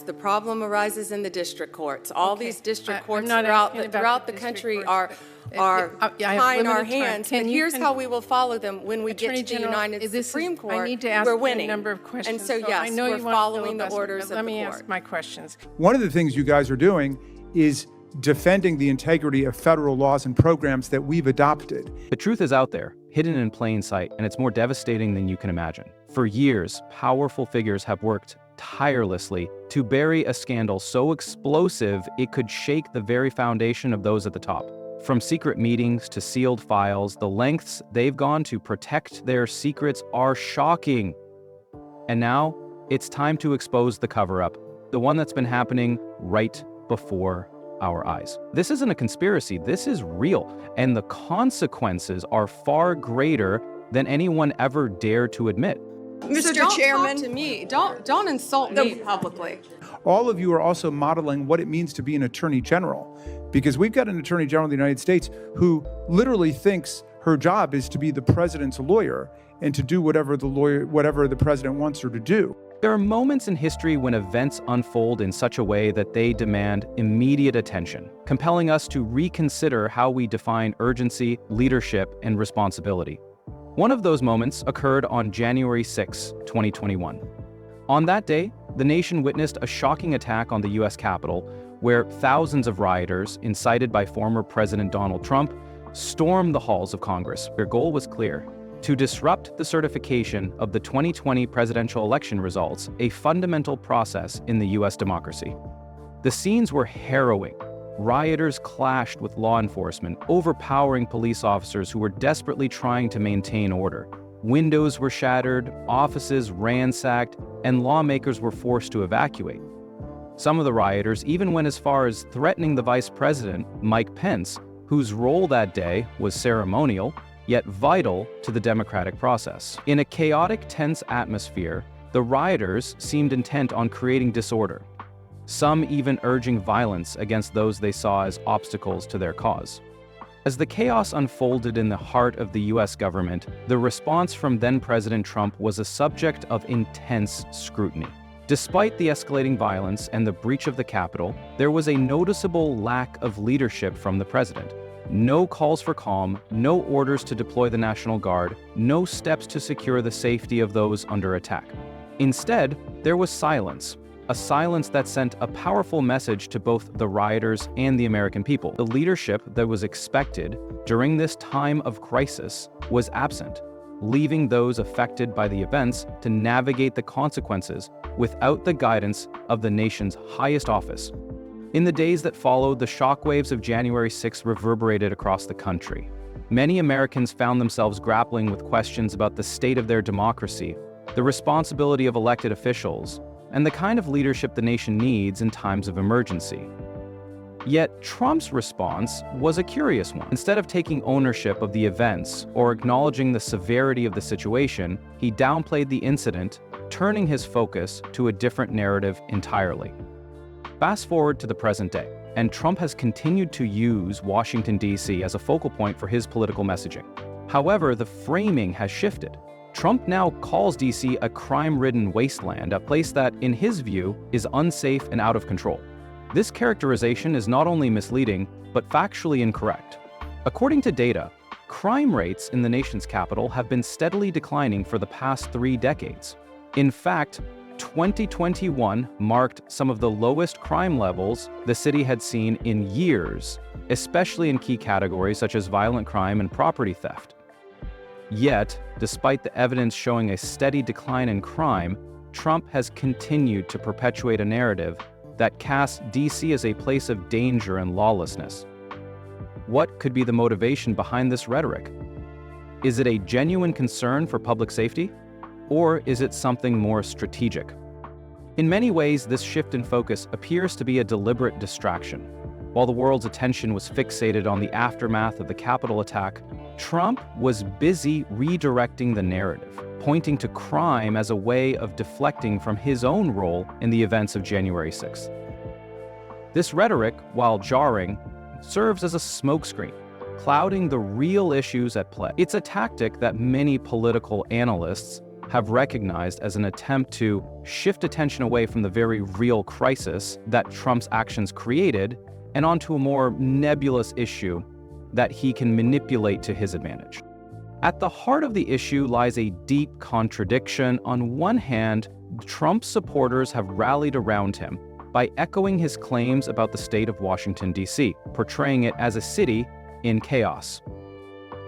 The problem arises in the district courts. All these district courts I'm not asking about throughout the district country courts. are I have tying our limited time. hands. But here's how we will follow them when we get Attorney to the General, United Supreme Court. I need to ask we're you winning. a number of questions. And so, I yes, know we're you want following the filibuster, orders but of let the me court. ask my questions. One of the things you guys are doing is defending the integrity of federal laws and programs that we've adopted. The truth is out there, hidden in plain sight, and it's more devastating than you can imagine. For years, powerful figures have worked tirelessly to bury a scandal so explosive it could shake the very foundation of those at the top. From secret meetings to sealed files, the lengths they've gone to protect their secrets are shocking. And now, it's time to expose the cover-up, the one that's been happening right before our eyes. This isn't a conspiracy, this is real, and the consequences are far greater than anyone ever dared to admit. So don't talk to me. Don't insult me publicly. All of you are also modeling what it means to be an attorney general, because we've got an attorney general of the United States who literally thinks her job is to be the president's lawyer and to do whatever the president wants her to do. There are moments in history when events unfold in such a way that they demand immediate attention, compelling us to reconsider how we define urgency, leadership, and responsibility. One of those moments occurred on January 6, 2021. On that day, the nation witnessed a shocking attack on the U.S. Capitol, where thousands of rioters, incited by former President Donald Trump, stormed the halls of Congress. Their goal was clear: to disrupt the certification of the 2020 presidential election results, a fundamental process in the U.S. democracy. The scenes were harrowing. Rioters clashed with law enforcement, overpowering police officers who were desperately trying to maintain order. Windows were shattered, offices ransacked, and lawmakers were forced to evacuate. Some of the rioters even went as far as threatening the Vice President, Mike Pence, whose role that day was ceremonial, yet vital to the democratic process. In a chaotic, tense atmosphere, the rioters seemed intent on creating disorder, some even urging violence against those they saw as obstacles to their cause. As the chaos unfolded in the heart of the US government, the response from then-President Trump was a subject of intense scrutiny. Despite the escalating violence and the breach of the Capitol, there was a noticeable lack of leadership from the president. No calls for calm, no orders to deploy the National Guard, no steps to secure the safety of those under attack. Instead, there was silence, a silence that sent a powerful message to both the rioters and the American people. The leadership that was expected during this time of crisis was absent, leaving those affected by the events to navigate the consequences without the guidance of the nation's highest office. In the days that followed, the shockwaves of January 6th reverberated across the country. Many Americans found themselves grappling with questions about the state of their democracy, the responsibility of elected officials, and the kind of leadership the nation needs in times of emergency. Yet Trump's response was a curious one. Instead of taking ownership of the events or acknowledging the severity of the situation, he downplayed the incident, turning his focus to a different narrative entirely. Fast forward to the present day, and Trump has continued to use Washington, D.C. as a focal point for his political messaging. However, the framing has shifted. Trump now calls D.C. a crime-ridden wasteland, a place that, in his view, is unsafe and out of control. This characterization is not only misleading, but factually incorrect. According to data, crime rates in the nation's capital have been steadily declining for the past 3 decades. In fact, 2021 marked some of the lowest crime levels the city had seen in years, especially in key categories such as violent crime and property theft. Yet, despite the evidence showing a steady decline in crime, Trump has continued to perpetuate a narrative that casts D.C. as a place of danger and lawlessness. What could be the motivation behind this rhetoric? Is it a genuine concern for public safety? Or is it something more strategic? In many ways, this shift in focus appears to be a deliberate distraction. While the world's attention was fixated on the aftermath of the Capitol attack, Trump was busy redirecting the narrative, pointing to crime as a way of deflecting from his own role in the events of January 6th. This rhetoric, while jarring, serves as a smokescreen, clouding the real issues at play. It's a tactic that many political analysts have recognized as an attempt to shift attention away from the very real crisis that Trump's actions created and onto a more nebulous issue that he can manipulate to his advantage. At the heart of the issue lies a deep contradiction. On one hand, Trump's supporters have rallied around him by echoing his claims about the state of Washington, D.C., portraying it as a city in chaos.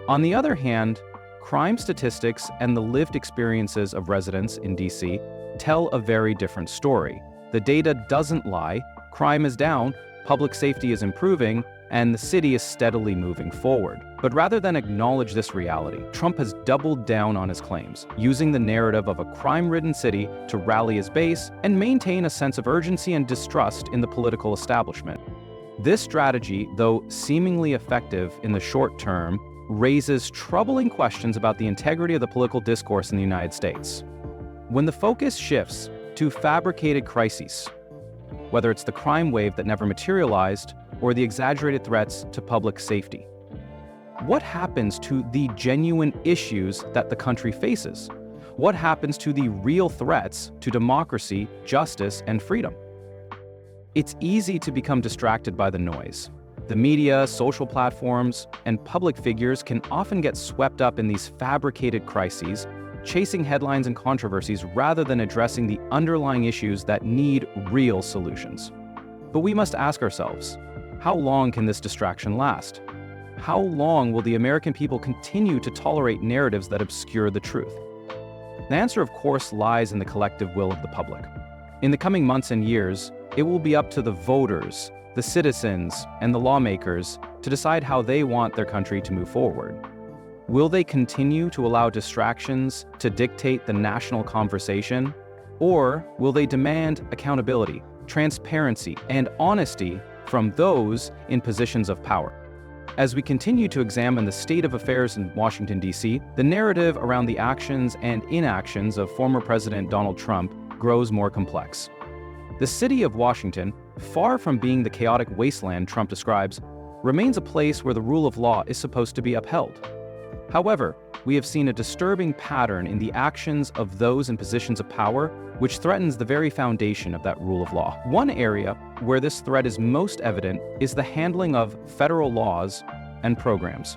On the other hand, crime statistics and the lived experiences of residents in D.C. tell a very different story. The data doesn't lie, crime is down, public safety is improving, and the city is steadily moving forward. But rather than acknowledge this reality, Trump has doubled down on his claims, using the narrative of a crime-ridden city to rally his base and maintain a sense of urgency and distrust in the political establishment. This strategy, though seemingly effective in the short term, raises troubling questions about the integrity of the political discourse in the United States. When the focus shifts to fabricated crises, whether it's the crime wave that never materialized or the exaggerated threats to public safety, what happens to the genuine issues that the country faces? What happens to the real threats to democracy, justice, and freedom? It's easy to become distracted by the noise. The media, social platforms, and public figures can often get swept up in these fabricated crises, chasing headlines and controversies rather than addressing the underlying issues that need real solutions. But we must ask ourselves, how long can this distraction last? How long will the American people continue to tolerate narratives that obscure the truth? The answer, of course, lies in the collective will of the public. In the coming months and years, it will be up to the voters, the citizens, and the lawmakers to decide how they want their country to move forward. Will they continue to allow distractions to dictate the national conversation? Or will they demand accountability, transparency, and honesty from those in positions of power? As we continue to examine the state of affairs in Washington, D.C., the narrative around the actions and inactions of former President Donald Trump grows more complex. The city of Washington, far from being the chaotic wasteland Trump describes, remains a place where the rule of law is supposed to be upheld. However, we have seen a disturbing pattern in the actions of those in positions of power, which threatens the very foundation of that rule of law. One area where this threat is most evident is the handling of federal laws and programs.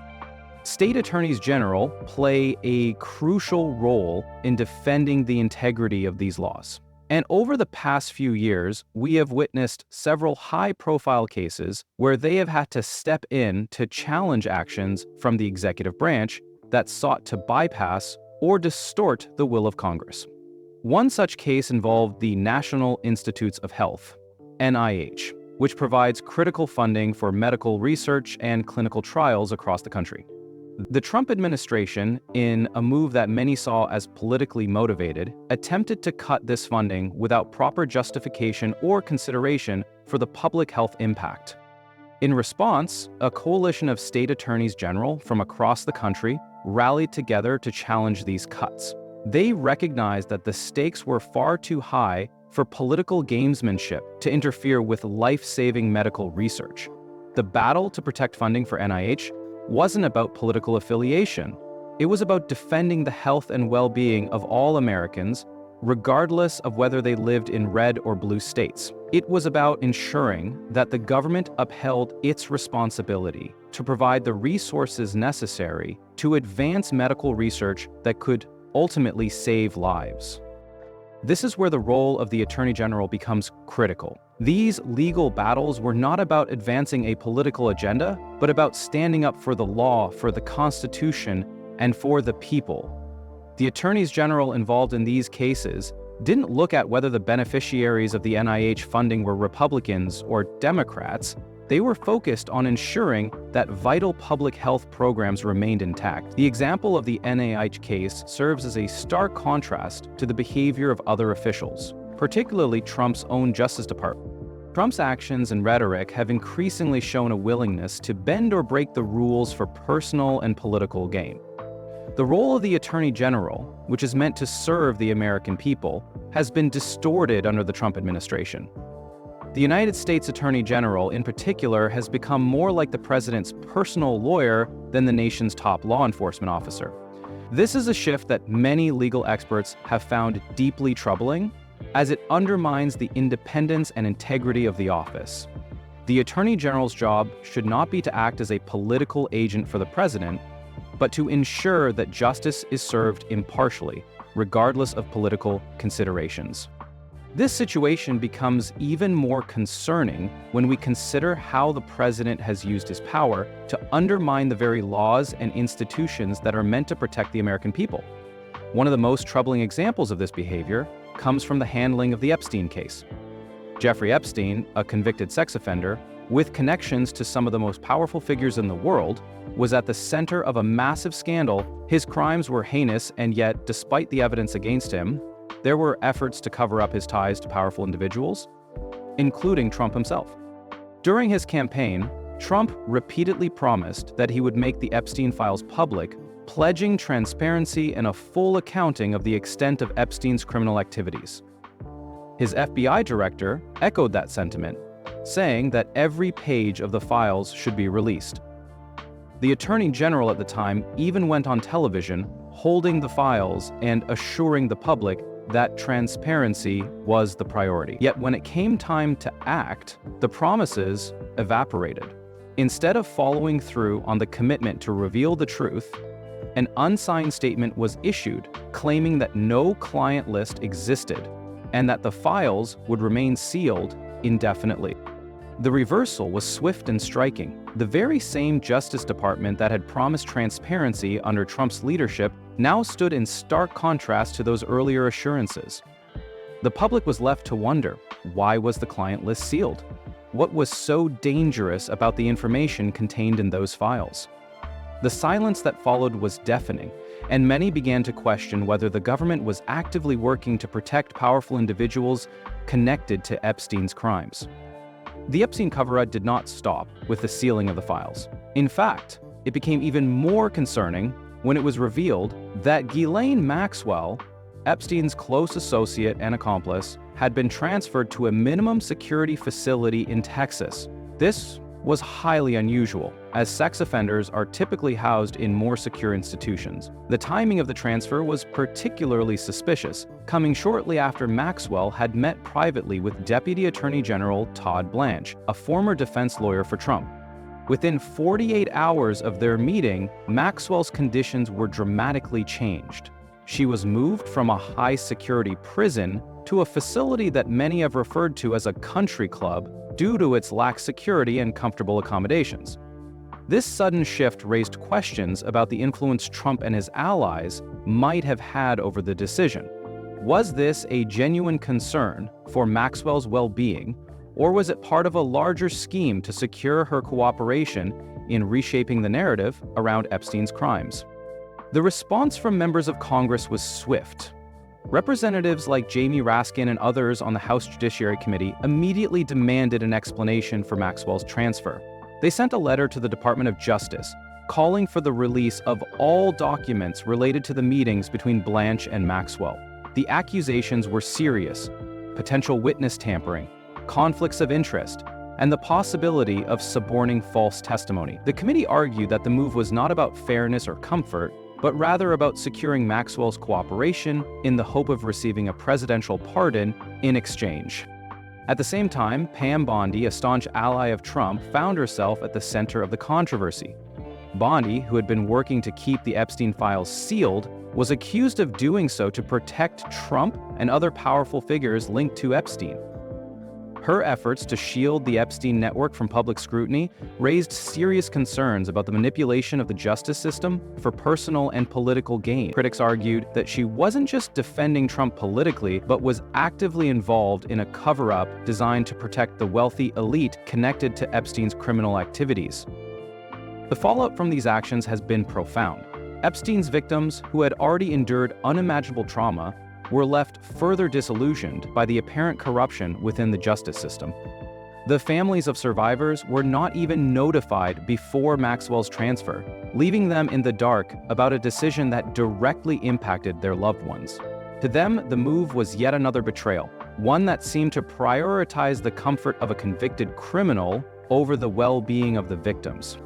State attorneys general play a crucial role in defending the integrity of these laws. And over the past few years, we have witnessed several high-profile cases where they have had to step in to challenge actions from the executive branch that sought to bypass or distort the will of Congress. One such case involved the National Institutes of Health, NIH, which provides critical funding for medical research and clinical trials across the country. The Trump administration, in a move that many saw as politically motivated, attempted to cut this funding without proper justification or consideration for the public health impact. In response, a coalition of state attorneys general from across the country rallied together to challenge these cuts. They recognized that the stakes were far too high for political gamesmanship to interfere with life-saving medical research. The battle to protect funding for NIH wasn't about political affiliation. It was about defending the health and well-being of all Americans, regardless of whether they lived in red or blue states. It was about ensuring that the government upheld its responsibility to provide the resources necessary to advance medical research that could ultimately save lives. This is where the role of the Attorney General becomes critical. These legal battles were not about advancing a political agenda, but about standing up for the law, for the Constitution, and for the people. The attorneys general involved in these cases didn't look at whether the beneficiaries of the NIH funding were Republicans or Democrats. They were focused on ensuring that vital public health programs remained intact. The example of the NIH case serves as a stark contrast to the behavior of other officials, particularly Trump's own Justice Department. Trump's actions and rhetoric have increasingly shown a willingness to bend or break the rules for personal and political gain. The role of the Attorney General, which is meant to serve the American people, has been distorted under the Trump administration. The United States Attorney General, in particular, has become more like the president's personal lawyer than the nation's top law enforcement officer. This is a shift that many legal experts have found deeply troubling, as it undermines the independence and integrity of the office. The Attorney General's job should not be to act as a political agent for the president, but to ensure that justice is served impartially, regardless of political considerations. This situation becomes even more concerning when we consider how the president has used his power to undermine the very laws and institutions that are meant to protect the American people. One of the most troubling examples of this behavior comes from the handling of the Epstein case. Jeffrey Epstein, a convicted sex offender, with connections to some of the most powerful figures in the world, was at the center of a massive scandal. His crimes were heinous, and yet, despite the evidence against him, there were efforts to cover up his ties to powerful individuals, including Trump himself. During his campaign, Trump repeatedly promised that he would make the Epstein files public, pledging transparency and a full accounting of the extent of Epstein's criminal activities. His FBI director echoed that sentiment, saying that every page of the files should be released. The Attorney General at the time even went on television holding the files and assuring the public that transparency was the priority. Yet when it came time to act, the promises evaporated. Instead of following through on the commitment to reveal the truth, an unsigned statement was issued claiming that no client list existed and that the files would remain sealed indefinitely. The reversal was swift and striking. The very same Justice Department that had promised transparency under Trump's leadership now stood in stark contrast to those earlier assurances. The public was left to wonder, why was the client list sealed? What was so dangerous about the information contained in those files? The silence that followed was deafening, and many began to question whether the government was actively working to protect powerful individuals connected to Epstein's crimes. The Epstein cover-up did not stop with the sealing of the files. In fact, it became even more concerning when it was revealed that Ghislaine Maxwell, Epstein's close associate and accomplice, had been transferred to a minimum security facility in Texas. This was highly unusual, as sex offenders are typically housed in more secure institutions. The timing of the transfer was particularly suspicious, coming shortly after Maxwell had met privately with Deputy Attorney General Todd Blanche, a former defense lawyer for Trump. Within 48 hours of their meeting, Maxwell's conditions were dramatically changed. She was moved from a high-security prison to a facility that many have referred to as a country club due to its lax security and comfortable accommodations. This sudden shift raised questions about the influence Trump and his allies might have had over the decision. Was this a genuine concern for Maxwell's well-being, or was it part of a larger scheme to secure her cooperation in reshaping the narrative around Epstein's crimes? The response from members of Congress was swift. Representatives like Jamie Raskin and others on the House Judiciary Committee immediately demanded an explanation for Maxwell's transfer. They sent a letter to the Department of Justice, calling for the release of all documents related to the meetings between Blanche and Maxwell. The accusations were serious: potential witness tampering, conflicts of interest, and the possibility of suborning false testimony. The committee argued that the move was not about fairness or comfort, but rather about securing Maxwell's cooperation in the hope of receiving a presidential pardon in exchange. At the same time, Pam Bondi, a staunch ally of Trump, found herself at the center of the controversy. Bondi, who had been working to keep the Epstein files sealed, was accused of doing so to protect Trump and other powerful figures linked to Epstein. Her efforts to shield the Epstein network from public scrutiny raised serious concerns about the manipulation of the justice system for personal and political gain. Critics argued that she wasn't just defending Trump politically, but was actively involved in a cover-up designed to protect the wealthy elite connected to Epstein's criminal activities. The fallout from these actions has been profound. Epstein's victims, who had already endured unimaginable trauma, were left further disillusioned by the apparent corruption within the justice system. The families of survivors were not even notified before Maxwell's transfer, leaving them in the dark about a decision that directly impacted their loved ones. To them, the move was yet another betrayal, one that seemed to prioritize the comfort of a convicted criminal over the well-being of the victims.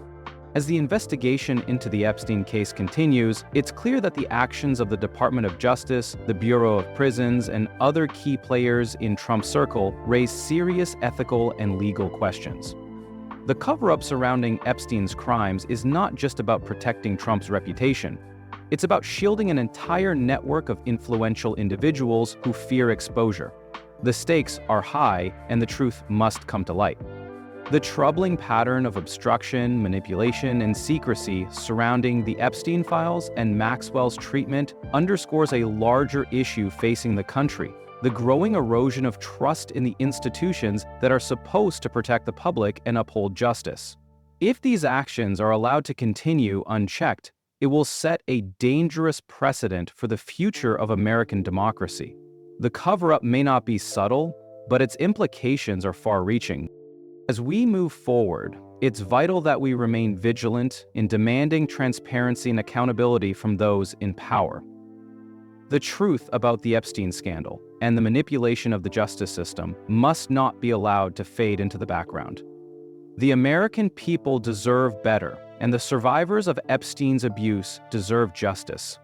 As the investigation into the Epstein case continues, it's clear that the actions of the Department of Justice, the Bureau of Prisons, and other key players in Trump's circle raise serious ethical and legal questions. The cover-up surrounding Epstein's crimes is not just about protecting Trump's reputation. It's about shielding an entire network of influential individuals who fear exposure. The stakes are high, and the truth must come to light. The troubling pattern of obstruction, manipulation, and secrecy surrounding the Epstein files and Maxwell's treatment underscores a larger issue facing the country: the growing erosion of trust in the institutions that are supposed to protect the public and uphold justice. If these actions are allowed to continue unchecked, it will set a dangerous precedent for the future of American democracy. The cover-up may not be subtle, but its implications are far-reaching. As we move forward, it's vital that we remain vigilant in demanding transparency and accountability from those in power. The truth about the Epstein scandal and the manipulation of the justice system must not be allowed to fade into the background. The American people deserve better, and the survivors of Epstein's abuse deserve justice.